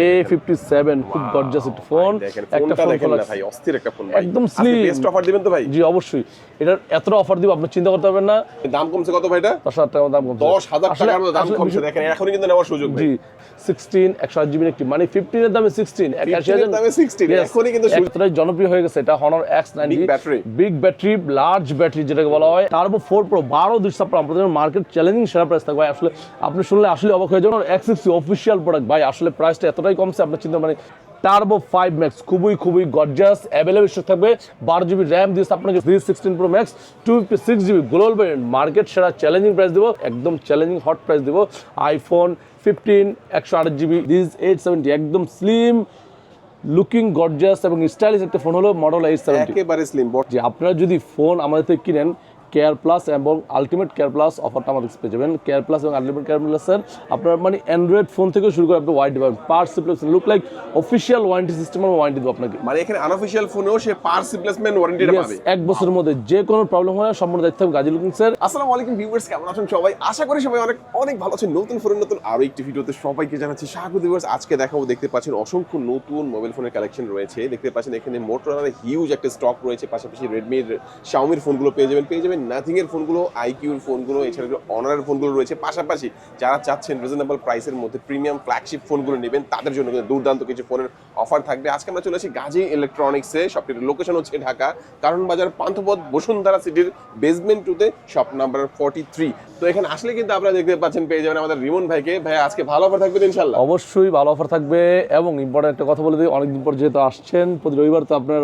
A57 খুব gorgeous একটা phone. একটা ফোন দেখেন না ভাই, অস্থির একটা ফোন ভাই। একদম স্লিম। বেস্ট অফার দিবেন তো ভাই? জি অবশ্যই, এটার এতটা অফার দিব আপনি চিন্তা করতে পারবেন না। দাম কমছে কত ভাই? এটা 10,000 টাকা দাম কমছে। 10,000 টাকার মতো দাম কমছে, দেখেন এখনই কিন্তু নেওয়ার সুযোগ ভাই। জি 16 108GB একটি, মানে 15 এর দামে 16 15 এর দামে 16 এখনই কিন্তু এতটাই জনপ্রিয় হয়ে গেছে এটা Honor X90 big battery, large battery যেটাকে বলা হয়। টার্বো 4 Pro 12,256 আপনাদের মার্কেট চ্যালেঞ্জিং সেরা প্রাইস থাকবে ভাই। আসলে আপনি শুনলে আসলে অবাক হয়ে যাবেন। X60 অফিশিয়াল প্রোডাক্ট ভাই, আসলে প্রাইসটা এতটাই কমছে আপনার চিন্তা, মানে টার্বো 5 Max খুবই গর্জিয়াস, অ্যাভেলেবল স্টক থাকবে। 12GB RAM দিয়েছে আপনাকে, 16 Pro Max 256GB global variant, market সেরা চ্যালেঞ্জিং প্রাইস দেবো, একদম চ্যালেঞ্জিং হট প্রাইস দেবো। iPhone 15 128GB, দিস 870 একদম স্লিম লুকিং গর্জিয়াস এবং স্টাইলিশ একটা ফোন হলো মডেল 870 একেবারে স্লিম বট। যে আপনারা যদি ফোন আমাদের থেকে কিনেন, কেয়ার প্লাস এবং আলটিমেট কেয়ার প্লাস অফারটা আমাদের পেয়ে যাবেন। কেয়ার প্লাস এবং আলটিমেট কেয়ার প্লাসের আপনার মানে অ্যান্ড্রয়েড ফোন থেকে শুরু করে আপনি ওয়ারেন্টি পাবেন, parts replacement look like official warranty system আমরা ওয়ারেন্টি দেবো আপনাকে। মানে এখানে আনঅফিশিয়াল ফোনেও সে পার্টস রিপ্লেসমেন্ট ওয়ারেন্টিটা পাবে। এক বছরের মধ্যে যে কোনো প্রবলেম হয় সম্পূর্ণ দায়িত্ব হবে গাজী লুকিং স্যার। আসসালামু আলাইকুম ভিউয়ার্স, কেমন আছেন সবাই? আশা করি সবাই অনেক ভালো আছেন। নতুন ফোনের নতুন আরো একটি ভিডিওতে সবাইকে জানাচ্ছি স্বাগত ভিউয়ার্স। আজকে দেখাবো, দেখতে পাচ্ছেন অসংখ্য নতুন মোবাইল ফোনের কালেকশন রয়েছে। দেখতে পাচ্ছেন এখানে মোটরোলার হিউজ একটা স্টক রয়েছে, পাশাপাশি রেডমির, শাওমির ফোনগুলো পেয়ে যাবেন নাথিং এর ফোনগুলো, আইকিউর ফোনগুলো, এছাড়া অনারের ফোনগুলো রয়েছে। পাশাপাশি যারা চাচ্ছেন রিজনেবল প্রাইসের মধ্যে প্রিমিয়াম ফ্ল্যাগশিপ ফোনগুলো নেবেন, তাদের জন্য কিন্তু দুর্দান্ত কিছু ফোনের অফার থাকবে। আজকে আমরা চলে আসি গাজী ইলেকট্রনিক্সে। শপটির লোকেশন হচ্ছে ঢাকা কারণ বাজার, পান্থপথ, বসুন্ধরা সিটির বেসমেন্ট 2-তে, শপ নাম্বার 43। তো এখানে আসলে কিন্তু আপনারা দেখতে পাচ্ছেন পেয়ে যাবেন আমাদের রিমন ভাইকে। ভাই আজকে ভালো অফার থাকবে ইনশাআল্লাহ? অবশ্যই ভালো অফার থাকবে, এবং ইম্পর্টেন্ট একটা কথা বলে দিই, অনেকদিন পর যেহেতু আসছেন প্রতি রবিবার, তো আপনার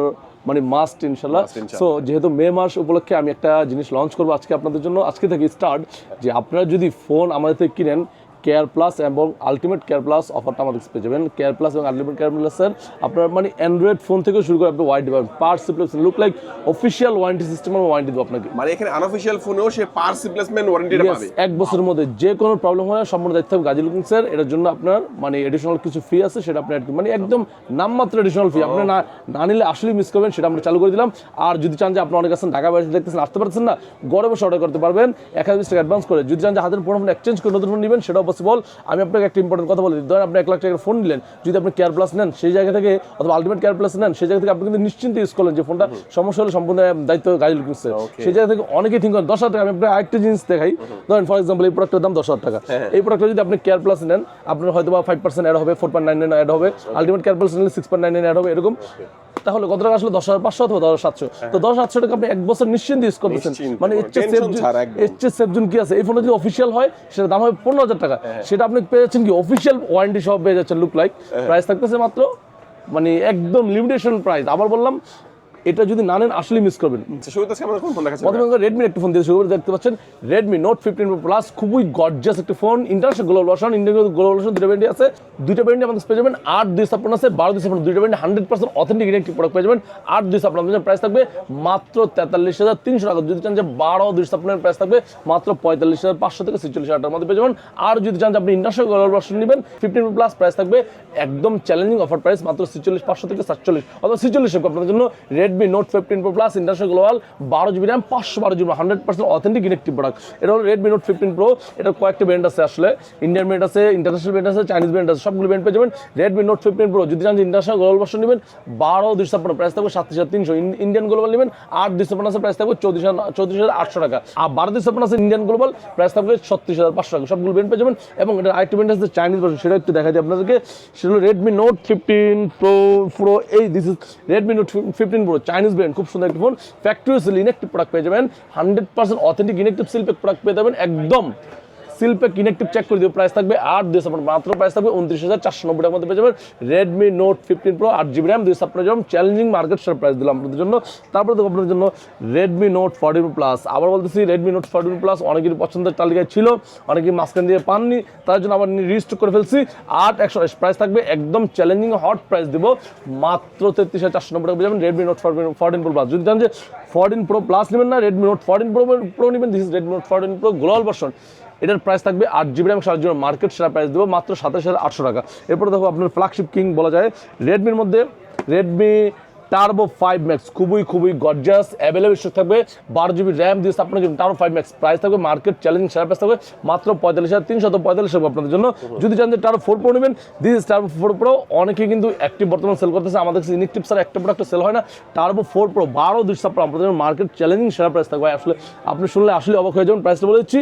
মানে মাস্ট ইনশাল্লাহ। সো যেহেতু মে মাস উপলক্ষে আমি একটা জিনিস লঞ্চ করবো আজকে আপনাদের জন্য। আজকে থেকে স্টার্ট, যে আপনারা যদি ফোন আমাদের থেকে কিনেন, কেয়ার প্লাস এবং আলটিমেট কেয়ার প্লাস অফারটা আমাদের পেয়ে যাবেন। কেয়ার প্লাস এবং আলটিমেট কেয়ার প্লাসের আপনার মানে অ্যান্ড্রয়েড ফোন থেকে শুরু করে আপনি ওয়ারেন্টি পাবেন, parts replacement look like official warranty system আমরা ওয়ারেন্টি দেবো আপনাকে। মানে এখানে আনঅফিশিয়াল ফোনেও সে পার্টস রিপ্লেসমেন্ট ওয়ারেন্টিটা পাবে। এক বছরের মধ্যে যে কোনো প্রবলেম হয় সম্পূর্ণ দায়িত্ব হবে গাজী লুকিং স্যার। এটার জন্য আপনার মানে এডিশনাল কিছু ফি আছে, সেটা আপনি মানে একদম নামমাত্র এডিশনাল ফি, আপনি না নিলে আসলে মিস করবেন, সেটা আমরা চালু করে দিলাম। আর যদি চান যে আপনি অনেক আছেন ঢাকা বাইরে দেখতেছেন, আসতে পারছেন না, ঘরে বসে অর্ডার করতে পারবেন 1020 টাকা অ্যাডভান্স করে। যদি চান যে হাতের পুরোনো ফোন এক্সচেঞ্জ করে নতুন ফোন নেবেন, সেটাও পসিবল। আমি আপনাকে একটা ইম্পর্টেন্ট কথা বলে দিই, ধরেন আপনি 1 লাখ টাকার ফোন নিলেন, যদি আপনি কেয়ার প্লাস নেন সেই জায়গা থেকে, অথবা আলটিমেট কেয়ার প্লাস নেন সেই জায়গা থেকে, আপনি কিন্তু নিশ্চিন্তে ইউজ করলেন যে ফোনটা সমস্যা হলে সম্পূর্ণ দায়িত্ব গাজী লুকিং স্যার। সেই জায়গা থেকে অনেকেই থিঙ্ক করেন 10,000 টাকা। আমি আপনাকে আরেকটা জিনিস দেখাই, ধরেন ফর এক্সাম্পল এই প্রোডাক্টের দাম 10,000 টাকা। এই প্রোডাক্টটা যদি আপনি কেয়ার প্লাস নেন, আপনার হয়তো বা 5% অ্যাড হবে, 4.99 অ্যাড হবে। আলটিমেট কেয়ার প্লাস নিলে 6.99 অ্যাড হবে, এরকম। তাহলে কত টাকা আসলে 10,500 অথবা 10,700। তো 10,700 টাকা আপনি এক বছর নিশ্চিন্তে ইউজ করতেছেন, মানে এর চেয়ে সেফ জোন কি আছে? এই ফোনটা যদি অফিসিয়াল হয় সেটা দাম হবে 15,000 টাকা, সেটা আপনি পেয়ে যাচ্ছেন কি অফিসিয়াল ওয়ারেন্টি সহ পেয়ে যাচ্ছেন। লুক লাইক প্রাইস থাকতেছে মাত্র মানে একদম লিমিটেশন প্রাইস। আবার বললাম, এটা যদি না নেন আসলে মিস করবেন। প্রথমে রেডমির একটা ফোন দিয়ে শুরু করে, দেখতে পাচ্ছেন রেডমি নোট 15 Pro প্লাস, খুবই গর্জিয়াস একটা phone. International global version, Indian global version, দুটো ব্র্যান্ডই আছে। দুইটা ব্র্যান্ডে আমাদের পেয়ে যাবেন 8/256 আছে, 12/256, দুইটা ব্র্যান্ডে 100% অথেন্টিক ইলেকট্রিক প্রোডাক্ট পেয়ে যাবেন। 8/256 প্রাইস থাকবে মাত্র 43,300 টাকা। যদি চান যে 12/256 প্রাইস থাকবে মাত্র 45,500 থেকে 46,000 টাকার মধ্যে পেয়ে যাবেন। আর যদি চান যে আপনি ইন্টারন্যাশনাল গ্লোবাল ভার্সন নেবেন 15 Pro প্লাস, প্রাইস থাকবে একদম চ্যালেঞ্জিং অফার প্রাইস মাত্র 46,500 থেকে 47 অথবা 46 আপনাদের জন্য। Redmi note 15 Pro plus international global 12GB RAM 512GB 100% authentic electric product. এটা হলো রেডমি নোট 15 Pro। এটা কয়েকটা ব্র্যান্ড আছে, আসলে ইন্ডিয়ান ব্র্যান্ড আছে, ইন্টারন্যাশনাল ব্র্যান্ড আছে, চাইনিজ ব্র্যান্ড আছে, সবগুলো ব্র্যান্ড পেয়ে যাবেন। রেডমি নোট 15 Pro যদি চান যে ইন্টারন্যাশনাল গ্লোবাল ভার্সন নেবেন 12/256 প্রাইস থাকবে 37,300। ইন্ডিয়ান গ্লোবাল নেবেন 8/256 আছে, প্রাইস থাকবে 34,800 টাকা। আর 12/256 আছে ইন্ডিয়ান গ্লোবাল, প্রাইস থাকবে 36,500 টাকা। সবগুলো ব্র্যান্ড পেয়ে যাবেন। এবং এটা আরেকটা ব্র্যান্ড আছে চাইনিজ ভার্সন, সেটা একটু দেখাই দিই আপনাদেরকে। সেটা হলো রেডমি নোট 15 Pro। এই this is Redmi note 15 Pro, Chinese brand, খুব সুন্দর একটা phone. Factory seal inactive product পেয়ে যাবেন, 100% অথেন্টিক ইনেকটিভ সিলপ্যাক প্রোডাক্ট পেয়ে যাবেন, একদম সিলপ্যাক ইনেকটিভ চেক করে দিব। প্রাইস থাকবে 8/256 মাত্র, প্রাইস থাকবে 29,490 টাকার মধ্যে পেয়ে যাবেন। Redmi note 15 Pro 8GB RAM 256 challenging market share price দিলাম আপনাদের জন্য। তারপরে দেখো আপনাদের জন্য রেডমি নোট 14 Pro প্লাস। আবার বলতেছি রেডমি নোট 14 Pro প্লাস অনেকেরই পছন্দের তালিকায় ছিল, অনেকেই মাঝখান দিয়ে পাননি, তার জন্য আবার রিস্টক করে ফেলছি। 8,120 প্রাইস থাকবে একদম চ্যালেঞ্জিং হট প্রাইস দিব মাত্র 33,490 টাকা পেয়ে যাবেন। Redmi note 14 Pro plus. যদি চান যে 14 Pro প্লাস নেবেন না, রেডমি নোট 14 Pro নেবেন, this is Redmi note 14 Pro global version. এটার প্রাইস থাকবে 8GB RAM 7GB মার্কেট সেরা প্রাইস দেবো মাত্র 27,800 টাকা। এরপরে দেখো আপনার ফ্ল্যাগশিপ কিং বলা যায় রেডমির মধ্যে রেডমি টার্বো 5 ম্যাক্স খুবই গর্জিয়াস অ্যাভেলেবল স্টক থাকবে 12 GB র্যাম দিয়ে আপনার জন্য টার্বো 5 ম্যাক্স প্রাইস থাকবে মার্কেট চ্যালেঞ্জিং সেরা প্রাইস থাকবে মাত্র 45,345 টাকা আপনাদের জন্য। যদি চান যে টার্বো 4 প্রো নেবেন, দিস ইজ টার্বো 4 প্রো। অনেকেই কিন্তু অ্যাক্টিভ বর্তমানে সেল করতেছে, আমাদের কাছে ইউনিক টিপস আর একটা প্রোডাক্ট সেল হয় না। টার্বো 4 প্রো 12,200 আপনাদের জন্য মার্কেট চ্যালেঞ্জিং সেরা প্রাইস থাকবে। আসলে আপনি শুনলে আসলে অবাক হয়ে যাবেন, প্রাইসটা বলে দিচ্ছি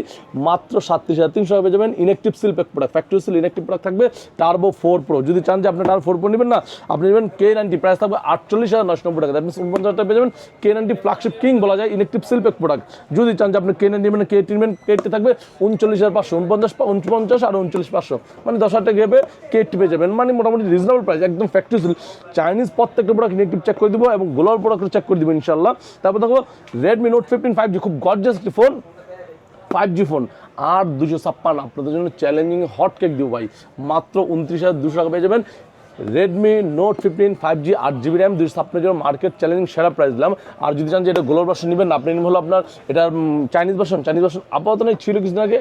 মাত্র 37,300 টাকা পেয়ে যাবেন। Inactive seal pack product, factory seal inactive product থাকবে টার্বো 4 প্রো। যদি চান যে আপনি টার্বো 4 প্রো নেবেন না, আপনি নেবেন K90, প্রাইস থাকবে 48,990 টাকা, দ্যাট মিনস 49,000 টাকা পেয়ে যাবেন। K90 ফ্ল্যাগশিপ কিং বলা যায়, ইনঅ্যাক্টিভ সিল প্যাক প্রোডাক্ট। যদি চান যে আপনি K90 নেবেন, K10 নেবেন, K80 থাকবে 39,500, 49 আর 39,500, মানে 10,000 টাকা গেবে K80 পেয়ে যাবেন, মানে মোটামুটি রিজনেবল প্রাইস, একদম ফ্যাক্টরি সিল। চাইনিজ প্রত্যেকটা প্রোডাক্ট ইনঅ্যাক্টিভ চেক করে দিব এবং গ্লোবাল প্রোডাক্ট চেক করে দিব ইনশাআল্লাহ। তারপর দেখো Redmi Note 15 5G, খুব গর্জিয়াস একটি ফোন, 5G ফোন। আর 256 আপনাদের জন্য চ্যালেঞ্জিং হট কেক দিব ভাই, মাত্র 29,200 টাকা পেয়ে যাবেন। Redmi Note 15 5G 8GB RAM 256 জন্য মার্কেট চ্যালেঞ্জিং সেরা প্রাইস দিলাম। আর যদি চান যে এটা গ্লোবাল ভার্সন নেবেন, আপনি নেবেন হলো আপনার এটা চাইনিজ ভার্সন আপাতত নেই, ছিল কিছুদিন আগে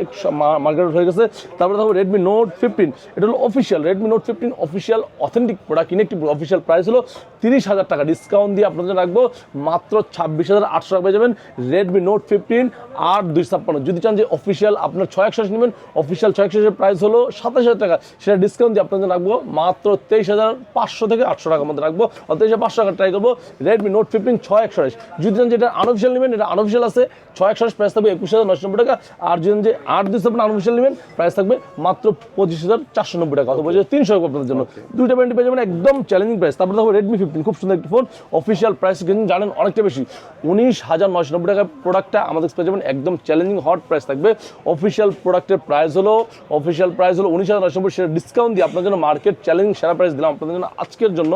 মার্কেট হয়ে গেছে। তারপরে দেখো Redmi Note 15, এটা হলো official Redmi Note 15 official authentic product, inactive official price হলো 30,000 টাকা, ডিসকাউন্ট দিয়ে আপনাদের রাখবো মাত্র 26,800 টাকা পেয়ে যাবেন। Redmi Note 15 আর 256। যদি চান যে অফিসিয়াল আপনার 628 নেবেন, অফিসিয়াল 628 প্রাইস হলো 27,000 টাকা, সেটা ডিসকাউন্ট দিয়ে আপনাদের রাখবো মাত্র 23,500 থেকে 800 টাকার মধ্যে রাখবো, 23,500 টাকা ট্রাই করবো। Redmi Note 15 628। যদি চান যেটা আনঅফিসিয়াল নেবেন, এটা আনঅফিসিয়াল আছে 628, প্রাইস থাকবে 21,990 টাকা। আর যদি যে 827 আনঅফিসিয়াল নেবেন, প্রাইস থাকবে মাত্র 25,490 টাকা, অথবা 300 টাকা আপনাদের জন্য। দুইটা ব্র্যান্ড পেয়ে যাবেন একদম চ্যালেঞ্জিং প্রাইস। তারপরে দেখো Redmi 15, খুব সুন্দর একটি ফোন, অফিসিয়াল প্রাইস কিন্তু জানেন অনেকটা বেশি, 19,990 টাকা প্রোডাক্টটা আমাদের পেয়ে যাবেন একদম চ্যালেঞ্জিং হট প্রাইস থাকবে। অফিসিয়াল প্রোডাক্টের প্রাইস হলো 19,990, সেটা ডিসকাউন্ট দিয়ে আপনাদের জন্য মার্কেট চ্যালেঞ্জিং সেরা প্রাইস দিলাম আপনাদের জন্য আজকের জন্য।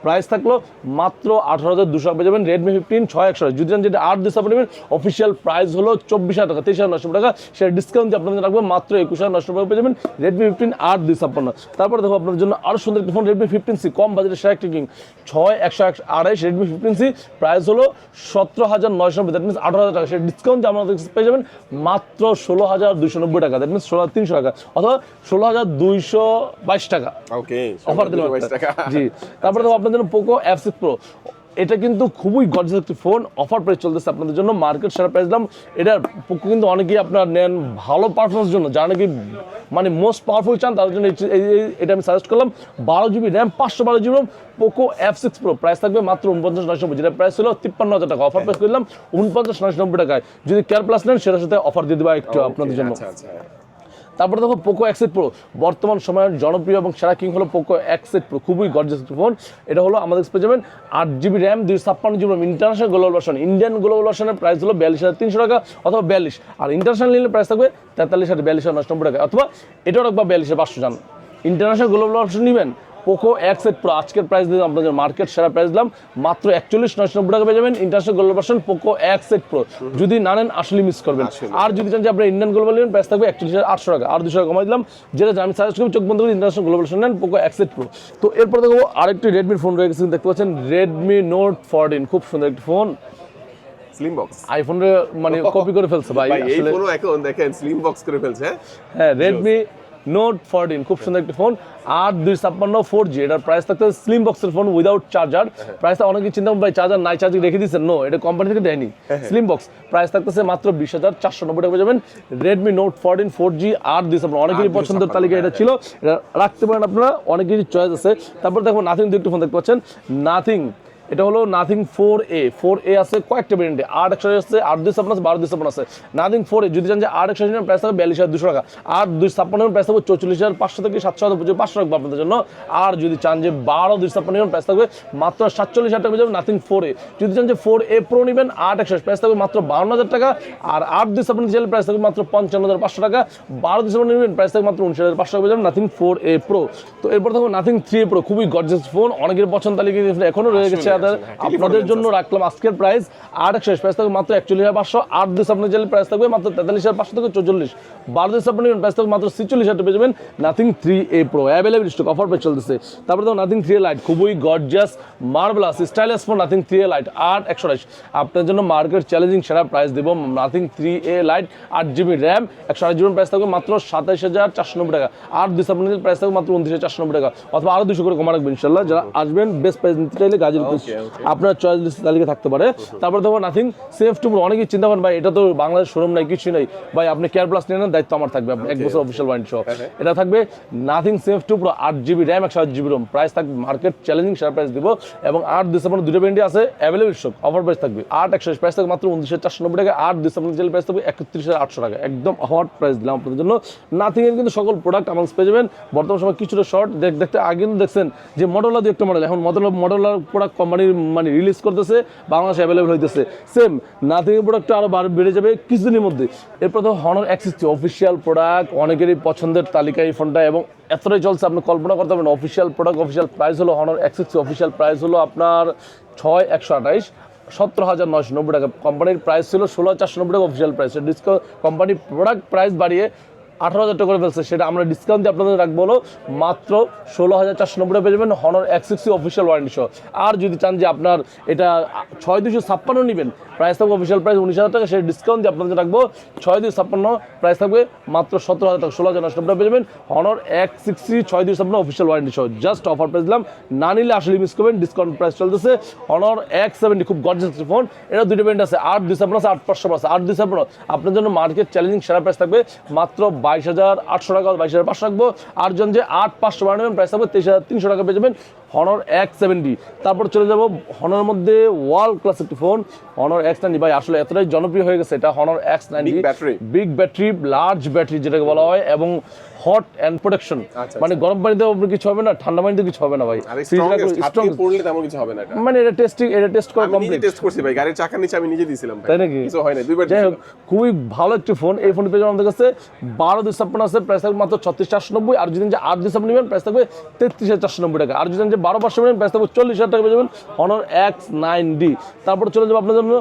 প্রাইস থাকলো মাত্র 18,200 পেয়ে যাবেন Redmi 15 628। যদি যেটা 827 নেবেন, অফিসিয়াল প্রাইস হলো 24,000 টাকা, 23,990 টাকা, সেটা ডিসকাউন্ট দিয়ে আপনাদের রাখবো মাত্র 21,990 টাকা পেয়ে যাবেন Redmi 15 827। তারপরে দেখো আপনাদের জন্য আরো সুন্দর একটি ফোন Redmi 15C, কম বাজেটের সেরা একটি কিং, 6128 Redmi 15C, প্রাইস হলো 17,990, দ্যাট মিনস 18,000 টাকা, সেটা ডিসকাউন্ট দিয়ে আপনাদের পেয়ে যাবেন মাত্র 16,290 টাকা, দ্যাট মিনস 16,300 টাকা, অথবা 16,222 টাকা ওকে অফার দিলাম টাকা। জি। তারপরে দেখো আপনাদের জন্য Poco F6 Pro, এটা কিন্তু খুবই গর্জিয়াস একটি ফোন, অফার প্রাইস চলতেছে আপনাদের জন্য, মার্কেট সেরা প্রাইস দিলাম। এটার পোকো কিন্তু অনেকেই আপনার নেন ভালো পারফরমেন্স জন্য, যারা নাকি মানে মোস্ট পাওয়ারফুল চান, তাদের জন্য এটা আমি সাজেস্ট করলাম। 12GB RAM 512GB RAM Poco F6 Pro, price থাকবে মাত্র 49,990, যেটা প্রাইস ছিল 53,000 টাকা, অফার প্রাইস করলাম 49,990 টাকায়। যদি কেয়ার প্লাস নেন, সেটার সাথে অফার দিয়ে দেওয়া একটু আপনাদের জন্য। তারপরে দেখো Poco X8 Pro, বর্তমান সময়ের জনপ্রিয় এবং সেরা কিং হলো Poco X8 Pro, খুবই গর্জিয়াস একটি ফোন। এটা হলো আমাদের পেয়ে যাবেন 8GB RAM 256GB RAM, international global version. Indian global ভার্সনের প্রাইস হলো 42,300 টাকা অথবা 42, আর ইন্টারন্যাশনাল নিলে প্রাইস থাকবে 43,42,990 টাকা, অথবা এটাও রাখবা 42,500। জান ইন্টারন্যাশনাল গ্লোবাল ভার্সন নেবেন Poco X8 Pro, আজকের প্রাইস দিলাম আপনাদের মার্কেট সেরা প্রাইস দিলাম মাত্র 41,990 টাকা পেয়ে যাবেন international global version Poco X8 Pro। যদি না নেন আসলে মিস করবেন। আর যদি চান যে আপনার ইন্ডিয়ান গ্লোবাল নেবেন, প্রাইস থাকবে 41,800 টাকা, আর 200 টাকা কমাই দিলাম, যেটা আমি সাজেস্ট করব চোখ বন্ধ করে ইন্টারন্যাশনাল গ্লোবাল ভার্সন নেন Poco X8 Pro। তো এরপর দেখো আরেকটি Redmi ফোন রয়ে গেছে, দেখতে পাচ্ছেন Redmi Note 14, খুব সুন্দর একটি ফোন, স্লিম বক্স, আইফোনে মানে কপি করে ফেলছে ভাই, এই ফোনও এখন দেখেন স্লিম বক্স করে ফেলছে। হ্যাঁ Redmi Note 14, খুব সুন্দর একটি ফোন, 8/256 4G, এটার প্রাইস থাকতে স্লিম বক্সের ফোন উইদাউট চার্জার। প্রাইসটা অনেকে চিন্তা ভাই চার্জার নাই, চার্জিং রেখে দিচ্ছেন, নো, এটা কোম্পানি থেকে দেয়নি, স্লিম বক্স। প্রাইস থাকতেছে মাত্র 20,490 টাকা পেয়ে যাবেন Redmi Note 14 4G 8/256। অনেকেরই পছন্দের তালিকা এটা ছিল, এটা রাখতে পারেন আপনারা, অনেকেরই চয়েস আছে। তারপর দেখো নাথিং একটি ফোন দেখতে পাচ্ছেন, নাথিং, এটা হলো নাথিং 4A আছে কয়েকটা ভেরিয়েন্টে, 8/128 আছে, 8/256 আছে, 12/256 আছে। নাথিং 4A যদি চান যে 8/128 প্রাইস থাকবে 42,200 টাকা, 8/256 প্রাইস থাকবে 44,500 থেকে 7,500 রাখবো আপনাদের জন্য। আর যদি চান যে 12/256 প্রাইস থাকবে মাত্র 47,000 টাকা পেয়ে যাবেন নাথিং 4A। যদি চান যে 4A Pro নেবেন 8/128 প্রাইস থাকবে মাত্র 52,000 টাকা, আর 8/256 প্রাইস থাকবে মাত্র 55,500 টাকা, 12/256 নেবেন প্রাইস থাকবে মাত্র 19,500 টাকা পেয়ে যাবেন নাথিং 4A Pro। তো এরপর থাকবে নাথিং 3A Pro, খুবই গর্জিয়াস ফোন, অনেকের পছন্দ তালিকা এখনো রয়ে গেছে। আপনাদের জন্য রাখলাম আজকের প্রাইস 8/128 প্রাইস থাকবে মাত্র 41,500, 8/256 প্রাইস থাকবে মাত্র 43,500 থেকে 44, 12/256 প্রাইস থাকবে মাত্র 46,000 পেয়ে যাবেন Nothing 3A Pro, available stock, offer price চলতেছে। তারপরে দেখো নাথিং 3A Lite, খুবই gorgeous marvellous stylish phone Nothing 3A Lite 8/128, আপনাদের জন্য মার্কেট চ্যালেঞ্জিং সেরা প্রাইস দেব। Nothing 3A Lite 8GB RAM 128GB price থাকবে মাত্র 27,490 টাকা, 8/256 প্রাইস থাকবে মাত্র 29,490 টাকা, অথবা আরো 200 করে কমা রাখবেন ইনশাআল্লাহ। যারা আসবেন বেস্ট প্রাইস নিতে চাইলে গাজীপুর আপনার চয়েস লিস্ট তালিকা থাকতে পারে। তারপর দেখো নাথিং সেফ টু অনেকেই চিন্তা করেন ভাই এটা তো বাংলাদেশ শোরুম নাই কিছু নাই, ভাই আপনি কেয়ার প্লাস নিয়ে নেন দায়িত্ব আমার থাকবে, এক বছর অফিসিয়াল ওয়ারেন্টি সহ এটা থাকবে। নাথিং সেফ টু পুরো 8GB RAM 128GB ROM, price থাকবে মার্কেট চ্যালেঞ্জিং সেরা প্রাইস দিব। এবং 8 ডিসেম্বর দুটো ভ্যারিয়েন্ট আছে অ্যাভেলেবল স্টক, অফার প্রাইস থাকবে 8/128 প্রাইস থাকবে মাত্র 29,490 টাকা। 8 ডিসেম্বর জেল প্রাইস থাকবে 31,800 টাকা, একদম হট প্রাইস দিলাম আপনাদের জন্য। নাথিং এর কিন্তু সকল প্রোডাক্ট আমার পেয়ে যাবেন। বর্তমান সময় কিছুটা শর্ট দেখতে আগে কিন্তু দেখছেন যে মডেলা দিয়ে একটা মডেল, এখন মডেলার প্রোডাক্ট কোম্পানির মানে রিলিজ করতেছে, বাংলাদেশে অ্যাভেলেবল হইতেছে। সেম নাথিং এর প্রোডাক্ট আরো বেড়ে যাবে কিছুদিনের মধ্যে। এরপর তো হনার X60 অফিসিয়াল প্রোডাক্ট, অনেকেরই পছন্দের তালিকা এই ফোনটা, এবং এতটাই চলছে আপনি কল্পনা করতে পারবেন। অফিসিয়াল প্রোডাক্ট অফিসিয়াল প্রাইস হলো হনার X60 অফিসিয়াল প্রাইস হলো আপনার 6,128, 17,990 টাকা। কোম্পানির প্রাইস ছিল 16,490 টাকা official price. Discount company product price বাড়িয়ে 18,000 টাকা করে ফেলছে, সেটা আমরা ডিসকাউন্ট দিয়ে আপনাদের রাখবো হলো মাত্র 16,490 টাকা পেয়ে যাবেন হনার X60 অফিসিয়াল ওয়ারেন্টি সহ। আর যদি চান যে আপনার এটা 6,256 নেবেন, প্রাইস থাকবে অফিসিয়াল প্রাইস 19,000 টাকা, সেই ডিসকাউন্ট দিয়ে আপনাদের রাখবো 6,256, প্রাইস থাকবে মাত্র 17,000 টাকা, 16,990 টাকা পেয়ে যাবেন হনার X60 6,256 অফিসিয়াল ওয়ারেন্টি সহ। জাস্ট অফার প্রাইস দিলাম, না নিলে আসলে মিস করবেন, ডিসকাউন্ট প্রাইস চলতেছে। হনার X70 খুব গর্জিয়াস ফোন, এটা দুটো ভ্যারিয়েন্ট আছে, 8 ডিসেম্বর আছে, 8/500 আছে। 8 ডিসেম্বর আপনার জন্য মার্কেট চ্যালেঞ্জিং সেরা প্রাইস থাকবে মাত্র 22,800 টাকা, 22,500 রাখবো। আর জন যে 8/500 বানাবেন প্রাইস থাকবে 23,300 টাকা পেয়ে যাবেন হনার X70। তারপর চলে যাবো হনার মধ্যে ওয়ার্ল্ড ক্লাস একটি ফোন হনার X90। ভাই আসলে এতটাই জনপ্রিয় হয়ে গেছে এটা honours X90, big battery, large battery যেটাকে বলা হয়, এবং হট এন্ড প্রোটেকশন, মানে গরম পানিতে কিছু হবে না, ঠান্ডা পানিতে কিছু হবে না ভাই, স্ট্রং পড়লে তেমন কিছু হবে না। এটা মানে এটা টেস্ট করা কমপ্লিট, টেস্ট করছি ভাই, গাড়ির চাকার নিচে আমি নিজে দিয়েছিলাম ভাই, তাই নাকি? কিছু হয় না, দুইবার। যাই হোক খুবই ভালো একটি ফোন। এই ফোন পেয়ে যাবেন আমাদের কাছে 12/256 আছে, প্রাইস থাকবে মাত্র 36,490। আর যদি 8 ডিসেম্বর নেবেন প্রাইস থাকবে 33,490 টাকা। আর যদি 12/500 নেবেন প্রাইস থাকবে 40,000 টাকা পেয়ে যাবেন হনার X90। তারপর চলে যাবো আপনার জন্য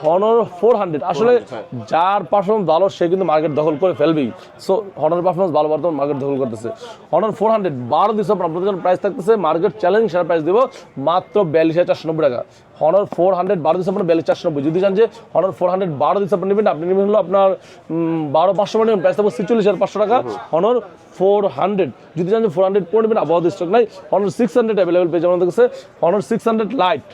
হনার 400। আসলে যার পারফরমেন্স ভালো সে কিন্তু মার্কেট দখল করে ফেলবেই, সো হনার পারফরমেন্স ভালো, বর্তমান মার্কেট দখল করতেছে। হনার 400 12 ডিসেম্বর আপনাদের জন্য প্রাইস থাকতেছে মার্কেট চ্যালেঞ্জ সেরা প্রাইস দেবো মাত্র 42,490 টাকা। Honours 400 12 December 42,490। যদি চান যে হনার 400 12 ডিসেম্বর নেবেন, আপনি নেবেন হলো আপনার 12/500 নেবেন, প্রাইস থাকবে 46,500 টাকা হনার 400। যদি চান যে 400 পরে নেবেন, আবহাওয়া স্টক নাই, হনার 600 অ্যাভেলেবল পেয়ে যাবেন আমাদের কাছে। হনার 600 লাইট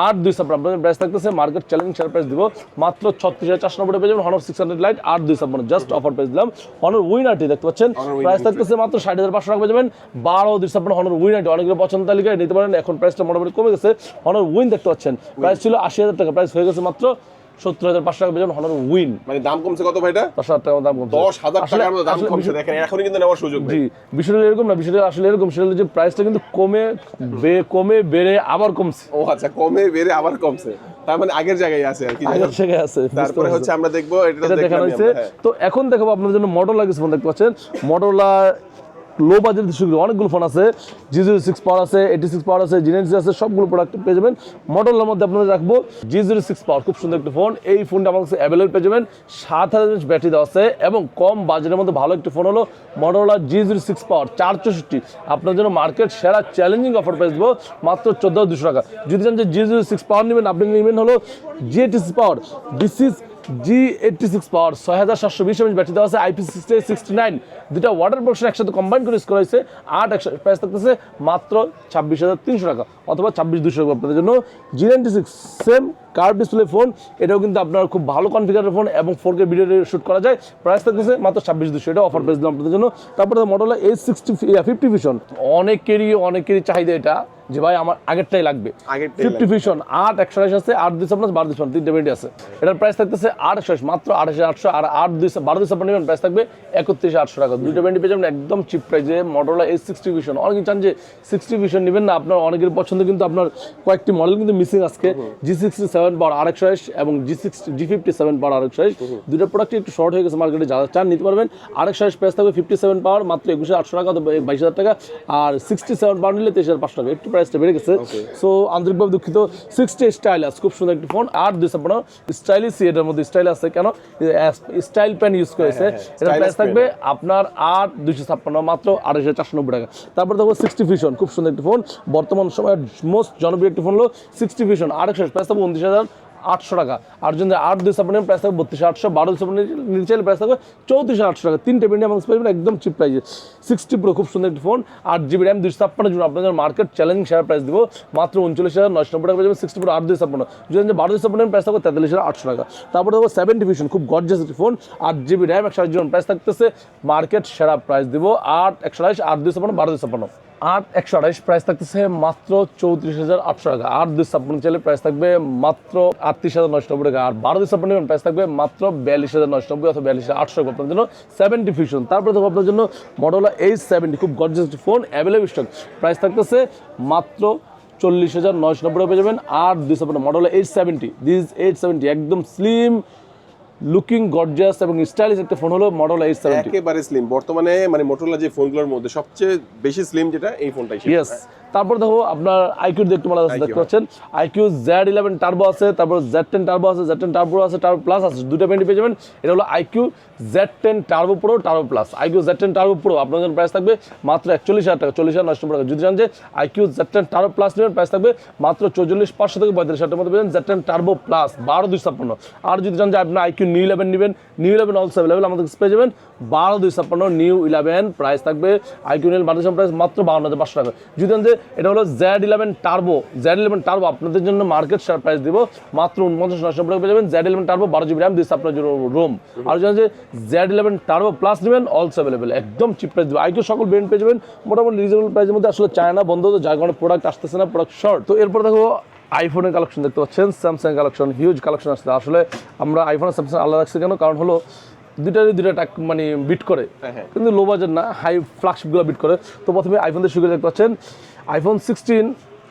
8 ডিসেম্বর আপনাদের প্রাইস থাকতেছে মার্কেট চ্যালেঞ্জ সেরা প্রাইস দিব মাত্র 36,490 পেয়ে যাবেন honours 600 light 8 December, just offer price দিলাম। হনার উইনারটি দেখতে পাচ্ছেন প্রাইস থাকতেছে মাত্র 60,500 টাকা পেয়ে যাবেন 12 ডিসেম্বর হনার উইনারটি। অনেকগুলো পছন্দ তালিকায় নিতে পারেন, এখন প্রাইসটা মোটামুটি কমে গেছে। হনার উইন দেখতে পাচ্ছেন প্রাইস ছিল 80,000 টাকা, প্রাইস হয়ে গেছে মাত্র 70,500 টাকা পেয়ে যাবেন হনার উইন। মানে দাম কমছে কত ভাই? এটা 10,000 টাকা দাম কমছে, 10,000 টাকার মতো দাম কমছে, দেখেন এখনই কিন্তু নেওয়ার সুযোগ ভাই। জি, বিষয়টা এরকম না, বিষয়টা আসলে এরকম, সেটা হলো যে প্রাইসটা কিন্তু কমে বেড়ে আবার কমছে। ও আচ্ছা, কমে বেড়ে আবার কমছে, তার মানে আগের জায়গায় আছে আর কি। আগের জায়গায় আছে। তারপরে হচ্ছে আমরা দেখবো এটা দেখানো হয়েছে। তো এখন দেখাবো আপনাদের জন্য মটোরোলা কিছু ফোন দেখতে পাচ্ছেন। মটোরোলা লো বাজেট শুরু অনেকগুলো ফোন আছে, G06 পাওয়ার আছে, 86 পাওয়ার আছে, G90 আছে, সবগুলো প্রোডাক্ট পেয়ে যাবেন। মটোরোলার মধ্যে আপনাদের রাখবো G06 পাওয়ার, খুব সুন্দর একটা ফোন। এই ফোনটা আমার কাছে অ্যাভেলেবল পেয়ে যাবেন, 7,000 mAh ব্যাটারি দেওয়া আছে, এবং কম বাজেটের মধ্যে ভালো একটা ফোন হলো মটোরোলা G06 পাওয়ার 464। আপনার জন্য মার্কেট সেরা চ্যালেঞ্জিং অফার প্রাইস দেবো মাত্র 14,200 টাকা। যদি চান যে G06 পাওয়ার নেবেন, আপনি নেবেন হলো G86 power. This is G86 power 6,720 mAh battery দেওয়া আছে, IP69, দুটা ওয়াটার প্রোটেকশন একসাথে কম্বাইন করে ইউজ করা হয়েছে। 8 প্রাইস থাকতেছে মাত্র 26,300 টাকা অথবা 26,200 টাকা আপনাদের জন্য। G96 same curve display phone, এটাও কিন্তু আপনার খুব ভালো কনফিগারের ফোন এবং 4K ভিডিও শুট করা যায়, প্রাইস থাকতেছে মাত্র 26,200, এটা অফার প্রাইস দিলাম আপনাদের জন্য। তারপরে মটোরোলা H50 ভিশন, অনেকেরই চাহিদা এটা যে ভাই আমার আগেরটাই লাগবে। 50 ভিশন 8/128 আছে, 8 ডিসেম্বর 12 ডিসেম্বর তিনটে ভেরিয়েন্ট আছে। এটার প্রাইস থাকতেছে 8/128 মাত্র 28,800, আর 12 ডিসেম্বর নেবেন প্রাইস থাকবে 31,800 টাকা। দুইটা ভেরিয়েন্ট পেয়ে যাবেন একদম চিপ প্রাইসে মটোরোলা H60 ভিশন। অনেকে চান যে 60 ভিশন নেবেন না, আপনার অনেকের পছন্দ কিন্তু আপনার কয়েকটি মডেল কিন্তু মিসিং আজকে। G67 পাওয়ার 8/128 এবং G57 পাওয়ার 8/128, দুটো প্রোডাক্ট একটু শর্ট হয়ে গেছে মার্কেটে, যারা চান নিতে পারবেন। 8/128 প্রাইস থাকবে 57 পাওয়ার মাত্র 21,800 টাকা অথবা 22,000 টাকা, আর 67 পাওয়ার নিলে 23,500 টাকা, একটু প্রাইসটা বেড়ে গেছে। সো আন্তরিকভাবে দুঃখিত। 60 স্টাইলাস খুব সুন্দর একটি ফোন, 8 ডিসেম্বর স্টাইলিশ, এটার মধ্যে স্টাইল আছে কেন, স্টাইল পেন ইউজ করেছে। এটার প্রাইস থাকবে আপনার 8,256 মাত্র 28,490 টাকা। তারপর দেখো 60 ভিশন, খুব সুন্দর একটি ফোন, বর্তমান সময়ের মোস্ট জনপ্রিয় একটি ফোন হলো 60 ভিশন 8/128, প্রাইস থাকবে 800 টাকা, আর যদি 8/256 প্রাইস থাকবে 32,800, 12/256 নিচে চাইলে প্রাইস থাকবে 34,800 টাকা। 3টে ভেরিয়েন্ট এবং পাবেন একদম চিপ প্রাইসে। 60 Pro খুব সুন্দর একটি ফোন, 8GB RAM 256 জন্য আপনাদের মার্কেট চ্যালেঞ্জিং সেরা প্রাইস দিব মাত্র 39,990 টাকা পেয়ে যাবেন। 60 Pro 8/256, যদি 12/256 প্রাইস থাকবে 43,800 টাকা। তারপরে দেখবো 70 Vision, খুব গর্জিয়াস একটি ফোন, 8GB RAM 128 জন্য প্রাইস থাকতেছে মার্কেট সেরা প্রাইস দিব 8/128, 8/256, 12/256। 8/128 প্রাইস থাকতেছে মাত্র 34,800 টাকা। 8/256 চাইলে প্রাইস থাকবে মাত্র 38,990 টাকা, আর 12/256 প্রাইস থাকবে মাত্র 42,990 অথবা 42,800 আপনার জন্য 70 Vision। তারপরে দেখো আপনার জন্য Motorola H70, খুব গর্জিয়াস একটি ফোন, অ্যাভেলেবল স্টক, প্রাইস থাকতেছে মাত্র 40,990 টাকা পেয়ে যাবেন। 8/256 Motorola H70, দিস H70 একদম স্লিম লুকিং গর্জিয়াস এবং স্টাইলিশ একটা ফোন হলো Motorola H70। একেবারে স্লিম, বর্তমানে মানে মোটরোলা যে ফোনগুলোর মধ্যে সবচেয়ে বেশি স্লিম যেটা এই ফোনটাই। ইয়েস। তারপর দেখো আপনার আইকিউ দেখতে ভালো আছে, দেখতে পাচ্ছেন আইকিউ Z11 টার্বো আছে, তারপর Z10 টার্বো আছে, Z10 টার্বো আছে, টার্বো প্লাস আছে, দুটো ভেরিয়েন্ট পেয়ে যাবেন। এটা হলো iQOO Z10 turbo pro, turbo plus. IQOO Z10 turbo pro আপনার জন্য প্রাইস থাকবে মাত্র 41,000 টাকা, 40,990 টাকা। যদি জান যে আইকিউ Z10 টার্বো প্লাস নেবেন প্রাইস থাকবে মাত্র 44,500 থেকে 45,000 টাকার মধ্যে পেয়ে যাবেন Z10 টার্বো প্লাস 12/256। আর যদি জান যে আপনার আইকিউ নিউ 11 নেবেন, নিউ 11 অলসো অ্যাভেলেবল আমাদের কাছে পেয়ে যাবেন 12/256 নিউ 11 প্রাইস থাকবে আইকিউ নিউ 12/256 প্রাইস মাত্র 52,500 টাকা। যদি জান যে এটা হলো Z11 টার্বো, Z11 টার্বো আপনাদের জন্য মার্কেট শেয়ার প্রাইস দিব মাত্র 49,990 টাকা পেয়ে যাবেন। Z11 turbo 12GB RAM 256 Rome. আর যদি জান যে Z11 টার্বো প্লাস নেবেন অলসো অ্যাভেলেবল, একদম চিপ প্রাইস দিব। আইকিউ সকল ব্র্যান্ড পেয়ে যাবেন মোটামুটি রিজনেবল প্রাইসের মধ্যে। আসলে চায়না বন্ধ তো, যার কারণে প্রোডাক্ট আসতেছে না, প্রোডাক্ট শর্ট। তো এরপর দেখো আইফোনের কালেকশন দেখতে পাচ্ছেন, স্যামসাং কালেকশন, হিউজ কালেকশন আসছে। আসলে আমরা আইফোন আর স্যামসাং আলাদা রাখছি কেন, কারণ হলো দুইটা টাক মানে বিট করে, কিন্তু লো বাজেট না, হাই ফ্ল্যাগশিপগুলো বিট করে। তো প্রথমে আইফোন দিয়ে শুরু করে দেখতে পাচ্ছেন আইফোন 16,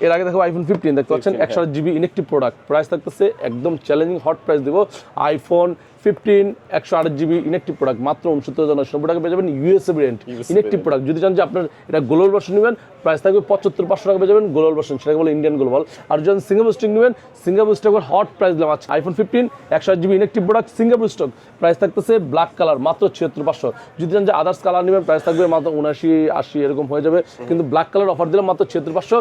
এর আগে দেখো আইফোন 15 দেখতে পাচ্ছেন 128GB ইনেকটিভ প্রোডাক্ট, প্রাইস থাকতেছে একদম চ্যালেঞ্জিং হট প্রাইস দেবো। আইফোন 15 128GB ইনেকটিভ প্রোডাক্ট মাত্র 69,990 টাকা পেয়ে যাবেন। ইউএসএ ব্র্যান্ড ইনেকটিভ প্রোডাক্ট, যদি চান যে আপনার এটা গ্লোবাল ভার্সন নেবেন প্রাইস থাকবে 75,500 টাকা পেয়ে যাবেন গ্লোবাল ভার্সন, সেটাকে বলে ইন্ডিয়ান গ্লোবাল। আর যদি সিঙ্গাপুর স্টক নেবেন, সিঙ্গাপুর স্টকের হট প্রাইস দিলাম আচ্ছা iPhone 15 128GB inactive product Singapore stock, price থাকতেছে ব্ল্যাক কালার মাত্র 76,500। যদি চান যে আদার্স কালার নেবেন প্রাইস থাকবে মাত্র 79-80 এরকম হয়ে যাবে, কিন্তু ব্ল্যাক কালার অফার দিলাম মাত্র 76,500।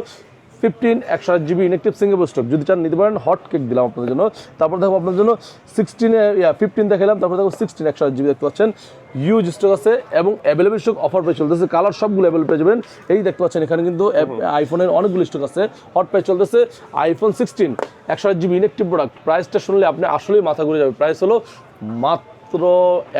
15 128GB ইনেকটিভ সিঙ্গাপুর স্টক, যদি চান নিতে পারেন, হট কেক দিলাম আপনাদের জন্য। তারপর দেখো আপনার জন্য 15 দেখালাম, তারপর দেখো 16 128GB দেখতে পাচ্ছেন, ইউজ স্টক আছে এবং অ্যাভেলেবল স্টক অফার প্রাইস চলতেছে, কালার সবগুলো অ্যাভেলেবল পেয়ে যাবেন। এই দেখতে পাচ্ছেন এখানে কিন্তু আইফোনের অনেকগুলো স্টক আছে, হট প্রাইস চলতেছে। আইফোন 16 128GB ইনেকটিভ প্রোডাক্ট, প্রাইসটা শুনলে আপনি আসলেই মাথা ঘুরে যাবে, প্রাইস হলো মাত্র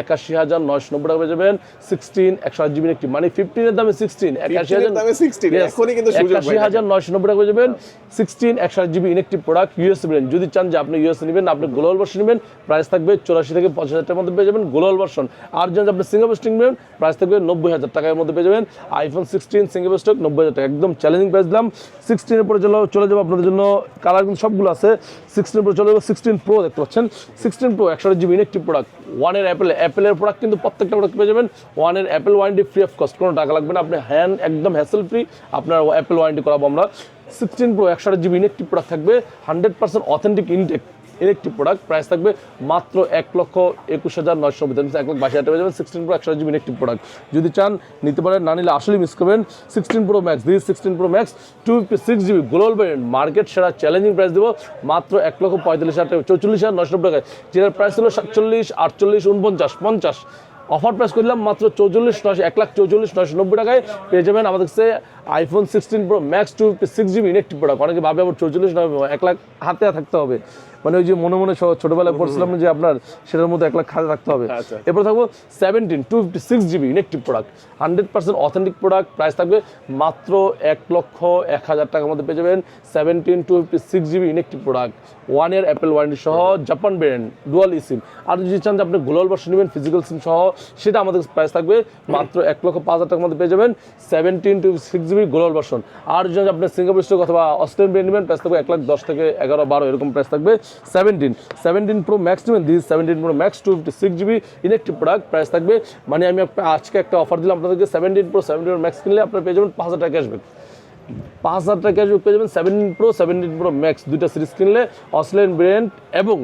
81,990 টাকা পেয়ে যাবেন। 16 128GB ইনেকটিভ মানে 15 এর দামে 16, 81,990 টাকা পেয়ে যাবেন। 16 128GB inactive product US brand, যদি চান যে আপনি ইউএস নেবেন, আপনি গ্লোবাল ভার্সন নেবেন প্রাইস থাকবে 84 থেকে 50,000 টাকার মধ্যে পেয়ে যাবেন গ্লোবাল ভার্সন। আর যদি আপনি সিঙ্গাপুর স্টক নেবেন প্রাইস থাকবে 90,000 টাকার মধ্যে পেয়ে যাবেন। আইফোন 16 সিঙ্গাপুর স্টক 90,000 টাকা, একদম চ্যালেঞ্জিং প্রাইস দিলাম। 16 এর পরে চলে যাবো আপনাদের জন্য, কালার কিন্তু সবগুলো আছে। 16 পরে চলে যাবো 16 প্রো দেখতে পাচ্ছেন, 16 প্রো 128GB ইনেকটিভ প্রোডাক্ট, ওয়ানের অ্যাপেলের প্রোডাক্ট কিন্তু প্রত্যেকটা প্রোডাক্ট পেয়ে যাবেন ওয়ানের Apple warranty free of cost, কোনো টাকা লাগবে না, আপনি হ্যান্ড একদম হ্যাসেল ফ্রি আপনার অ্যাপেল ওয়ারেন্টি করাবো আমরা। 16 প্রো 128GB ইনেকটিভ প্রোডাক্ট থাকবে, 100% অথেন্টিক ইনেকটিভ প্রোডাক্ট, প্রাইস থাকবে মাত্র 1,21,990, 1,22,000 টাকা পেয়ে যাবেন। 16 প্রো 128GB ইনেকটিভ প্রোডাক্ট, যদি চান নিতে পারেন, না নিলে আসলে মিস করবেন। 16 pro max, this 16 pro max 256GB global variant, market সেরা চ্যালেঞ্জিং প্রাইস দেবো মাত্র 1,45,000 টাকা, 44,990 টাকায়, যেটার প্রাইস হলো 47, 48, 49, 50। অফার প্রাইস করলাম মাত্র 1,44,990 টাকায় পেয়ে যাবেন আমাদের কাছে iPhone 16 pro max 256GB inactive product. অনেকে ভাবে আবার 44,990, 1 লাখ হাতে থাকতে হবে, মানে ওই যে মনে মনে ছোটবেলায় পড়ছিলাম যে আপনার সেটার মধ্যে 1 লাখ হাতে থাকতে হবে। এরপর থাকবো 17 256GB inactive product, 100% authentic product, price থাকবে মাত্র 1,01,000 টাকার মধ্যে পেয়ে যাবেন। 17 256GB inactive product, 1 year Apple warranty সহ, জাপান ব্র্যান্ড, ডুয়াল সিম। আর যদি চান যে আপনি গ্লোবাল ভার্সন নেবেন ফিজিক্যাল সিম সহ, সেটা আমাদের প্রাইস থাকবে মাত্র 1,05,000 টাকার মধ্যে পেয়ে যাবেন। 17 256GB গ্লোবাল ভার্সন। আর যদি আপনি সিঙ্গাপুর স্টক অথবা অস্ট্রেলিয়ান ব্র্যান্ড নেবেন প্রাইস থাকবে 1,10,000 থেকে 11-12 এরকম প্রাইস থাকবে। 17 প্রো ম্যাক্স নেবেন, this 17 pro max 256GB inactive product, price থাকবে মানে আমি আজকে একটা অফার দিলাম আপনাদেরকে, 17 প্রো ম্যাক্স কিনলে আপনার পেয়ে যাবেন 5,000 টাকা ক্যাশব্যাক, 5,000 টাকা ক্যাশব্যাক পেয়ে যাবেন। 17 প্রো ম্যাক্স দুইটা সিরিজ কিনলে অস্ট্রেলিয়ান ব্র্যান্ড এবং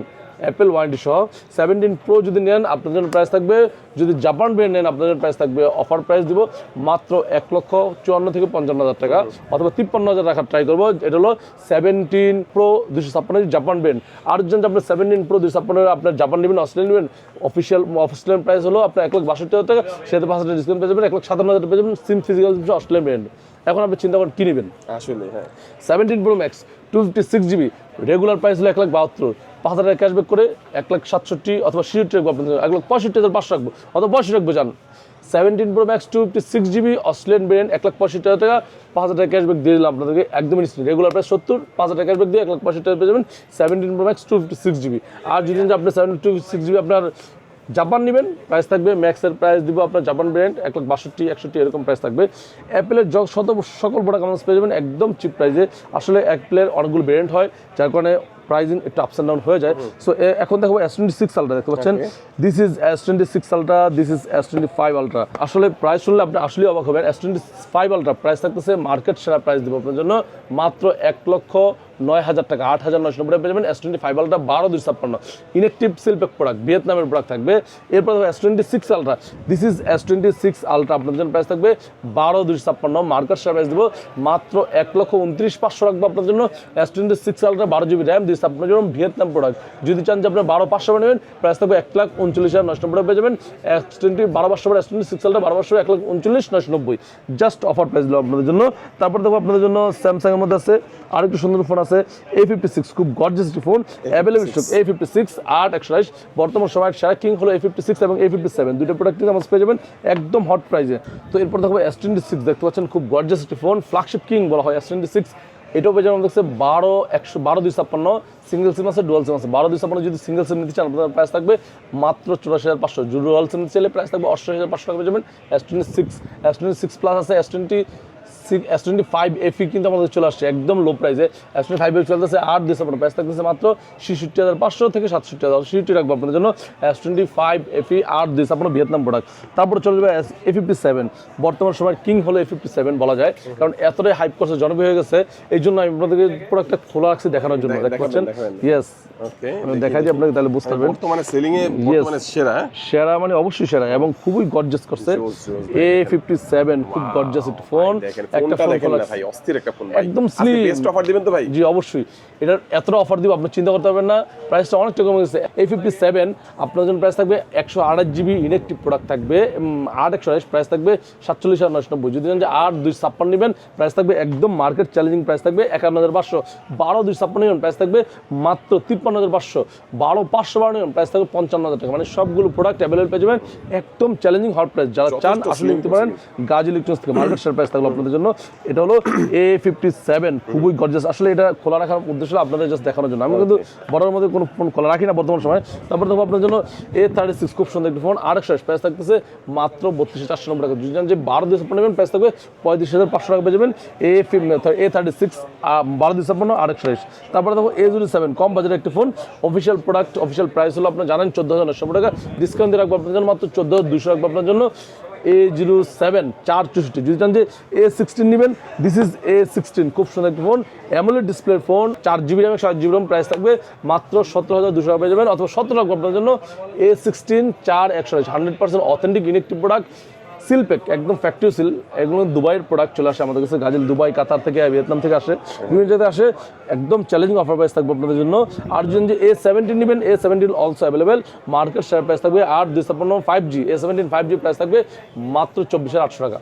অ্যাপেল ওয়ারেন্টি সহ। 17 প্রো যদি নেন আপনার জন্য প্রাইস থাকবে, যদি জাপান ব্র্যান্ড নেন আপনার জন্য প্রাইস থাকবে, অফার প্রাইস দিব মাত্র 1,54,000 থেকে 55,000 টাকা, অথবা 53,000 রাখার ট্রাই করবো। এটা হলো 17 প্রো 256 জাপান ব্র্যান্ড। আর যদি আপনার 17 প্রো 256 আপনার জাপান নেবেন, অস্ট্রেলিয়ান নেবেন, অফিসিয়াল প্রাইস হলো আপনার 1,62,000 টাকা, সেটা 5,000 ডিসকাউন্ট পেয়ে যাবেন, 1,57,000 পেয়ে যাবেন সিম ফিজিক্যাল অস্ট্রেলিয়ান ব্র্যান্ড। এখন আপনি চিন্তা করেন কি নেবেন। আসলে হ্যাঁ 17 pro max 256GB regular price হলো 1,72,000, 5,000 টাকা ক্যাশব্যাক করে 1,67,000 অথবা 67 রাখবো আপনাদের, 1,65,500 রাখবো অথবা 82 রাখবো যান। 17 pro max 256GB Australian brand 1,65,000 টাকা, 5,000 টাকা ক্যাশব্যাক দিয়ে দিলাম আপনাদেরকে একদম ইনস্ট্যান্ট। রেগুলার প্রাইস 70, 5,000 টাকা ক্যাশব্যাক দিয়ে 1,65,000 টাকা পেয়ে যাবেন 17 প্রো ম্যাক্স 256GB। আর যদি আপনি 256GB আপনার জাপান নেবেন প্রাইস থাকবে, ম্যাক্সের প্রাইস দিব আপনার জাপান ব্র্যান্ড 1,62,000, 61 এরকম প্রাইস থাকবে। অ্যাপেলের সকল প্রোডাক্ট আমাদের পেয়ে যাবেন একদম চিপ প্রাইসে। আসলে অ্যাপেলের অনেকগুলো ব্র্যান্ড হয় যার কারণে প্রাইজিং একটু আপস অ্যান্ড ডাউন হয়ে যায়। সো এখন দেখো S26 আলট্রা দেখতে পাচ্ছেন, this is S26 ultra, this is S25 ultra. আসলে প্রাইস শুনলে আপনি আসলেই অবাক হবেন। S25 আলট্রা প্রাইস থাকতেছে মার্কেট সেরা প্রাইস দিব আপনার জন্য মাত্র 1,09,000 টাকা, 8,990 টাকা পেয়ে যাবেন। S25 ultra 12,256 inactive seal pack product, ভিয়েতনামের প্রোডাক্ট থাকবে। এরপর S26 ultra, this is S26 ultra আপনার জন্য প্রাইস থাকবে 12,256, মার্কেট সেরা প্রাইস দিব মাত্র 1,29,500 রাখবো আপনার জন্য। S26 আলট্রা 12GB র্যাম আপনার জন্য ভিয়েতনাম প্রোডাক্ট। যদি চান যে আপনার 12,500 নেবেন প্রাইস থাকবে 1,39,990 পেয়ে যাবেন। S26 ultra 12,500 1,39,990 just offer price দিল আপনাদের জন্য। তারপর দেখো আপনাদের জন্য স্যামসাং এর মধ্যে আছে আরেকটু সুন্দর ফোন আছে, A56 খুব গর্জিয়াস একটি ফোন অ্যাভেলেবল স্টক। A56 8/128 বর্তমান সময়ের সেরা কিং হলো A56 এবং A57, দুটো প্রোডাক্ট কিন্তু আমাদের পেয়ে যাবেন একদম হট প্রাইসে। তো এরপর দেখো S26 দেখতে পাচ্ছেন খুব গর্জিয়াস একটি ফোন, ফ্ল্যাগশিপ কিং বলা হয় S26। এটাও পেয়ে যাবেন দেখছে 12,256 সিঙ্গেল সিম আছে, ডুয়াল সিম আছে। 12,256 যদি সিঙ্গেল সিম নিতে চান আপনার প্রাইস থাকবে মাত্র 84,500, ডুয়াল সিম নিতে চাইলে প্রাইস থাকবে 88,500 টাকা পেয়ে যাবেন। S26 প্লাস আছে, S25 FE কিন্তু আমাদের চলে আসছে একদম লো প্রাইসে। S25 চলতেছে 8,256, প্রাইস থাকতেছে মাত্র 66,500 থেকে 67,000, 67 রাখবো আপনাদের জন্য। S25 FE 8,256 Vietnam product. তারপরে চলে যাবে A57, বর্তমান সময়ের কিং হলো A57 বলা যায়, কারণ এতটাই হাইপ করছে, জনপ্রিয় হয়ে গেছে, এই জন্য আমি আপনাদেরকে প্রোডাক্টটা খোলা রাখছি দেখানোর জন্য। দেখতে পাচ্ছেন, ইয়েস ওকে দেখাই দিই আপনাকে, তাহলে বুঝতে পারবেন বর্তমানে সেলিং এ বর্তমানে সেরা সেরা মানে অবশ্যই সেরা এবং খুবই গর্জিয়াস করছে। A57 খুব গর্জিয়াস একটা ফোন, একটা ফোন দেখেন না ভাই, অস্থির একটা ফোন ভাই, একদম স্লিম। বেস্ট অফার দিবেন তো ভাই? জি অবশ্যই, এটার এতটা অফার দিব আপনি চিন্তা করতে পারবেন না, প্রাইসটা অনেকটা কমে গেছে। A57 আপনার জন্য প্রাইস থাকবে 128GB ইনেকটিভ প্রোডাক্ট থাকবে 8/128, প্রাইস থাকবে 47,990। যদি জানেন যে 8,256 নেবেন প্রাইস থাকবে একদম মার্কেট চ্যালেঞ্জিং প্রাইস থাকবে 51,500। 12,256 নেবেন প্রাইস থাকবে মাত্র 53,500। 12,512 নেবেন প্রাইস থাকবে 55,000 টাকা। মানে সবগুলো প্রোডাক্ট অ্যাভেলেবল পেয়ে যাবেন একদম চ্যালেঞ্জিং হট প্রাইস। যারা চান আসলে নিতে পারেন গাজ ইলেকট্রনিক্স থেকে, মার্কেট শেয়ার প্রাইস থাকবে আপনাদের জন্য। এটা হলো A57 খুবই গর্জিয়াস। আসলে এটা খোলা রাখার উদ্দেশ্য হলো আপনাদের জাস্ট দেখানোর জন্য, আমি কিন্তু বড়ের মধ্যে কোনো ফোন খোলা রাখি না বর্তমান সময়। তারপর দেখো আপনার জন্য A36 খুব সুন্দর একটি ফোন 8/128, প্রাইস থাকতেছে মাত্র 32,490 টাকা। যদি জানেন যে 12,256 নেবেন প্রাইস থাকবে 35,500 টাকা পেয়ে যাবেন। A36 12,256 8/128। তারপরে দেখো A07 কম বাজারের একটি phone, official product, official price হলো আপনার জানেন 14,900 টাকা, ডিসকাউন্ট দিয়ে রাখবো আপনার জন্য মাত্র 14,200 রাখবো আপনার জন্য। A07 464। যদি চান যে A16 নেবেন, দিস ইজ A16 খুব সুন্দর একটি ফোন, অ্যামোলেড ডিসপ্লের phone, 4GB RAM 7GB RAM, price থাকবে মাত্র 17,200 টাকা পেয়ে যাবেন, অথবা 17 রাখবো আপনার জন্য। A16 4/128 100% authentic inactive product, seal pack একদম ফ্যাক্টরি সিল। এগুলো দুবাইয়ের প্রোডাক্ট চলে আসে আমাদের কাছে, গাজল দুবাই, কাতার থেকে, ভিয়েতনাম থেকে আসে, বিভিন্ন জায়গায় আসে, একদম চ্যালেঞ্জিং অফার প্রাইস থাকবে আপনাদের জন্য। আর যদি A17 নেবেন, A17 also available, market share price থাকবে 8,256 5G। A17 5G প্রাইস থাকবে মাত্র 24,800 টাকা।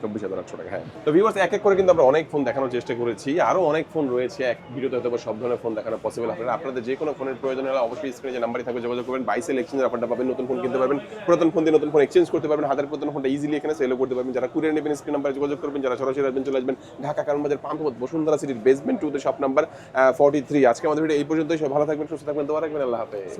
24,800 টাকা। হ্যাঁ, তো ভিউয়ার্স এক এক করে কিন্তু আমরা অনেক ফোন দেখানোর চেষ্টা করেছি, আরো অনেক ফোন রয়েছে, এক ভিডিওতে হয়তো সব ধরনের ফোন দেখানো পসিবল। আপনাদের যে কোনো ফোনের প্রয়োজন হলে অবশ্যই স্ক্রিনে যে নাম্বারই থাকবে যোগাযোগ করবেন। বাইসেল এক্সচেঞ্জের অফারটা পাবেন, নতুন ফোন কিনতে পারবেন, পুরাতন ফোন দিয়ে নতুন ফোন এক্সচেঞ্জ করতে পারবেন, হাতের পুরাতন ফোনটা ইজিলি এখানে সেলও করতে পারবেন। যারা কুরিয়ার নেবেন স্ক্রিন নাম্বারে যোগাযোগ করবেন, যারা সরাসরি আসবেন চলে আসবেন ঢাকা কারণবাজার পান্থপথ বসুন্ধরা সিটির বেসমেন্ট 2 তে শপ নাম্বার 43। আজকে আমাদের ভিডিও এই পর্যন্তই। সবাই ভালো থাকবেন, সুস্থ থাকবেন, দোয়া রাখবেন। আল্লাহ হাফেজ।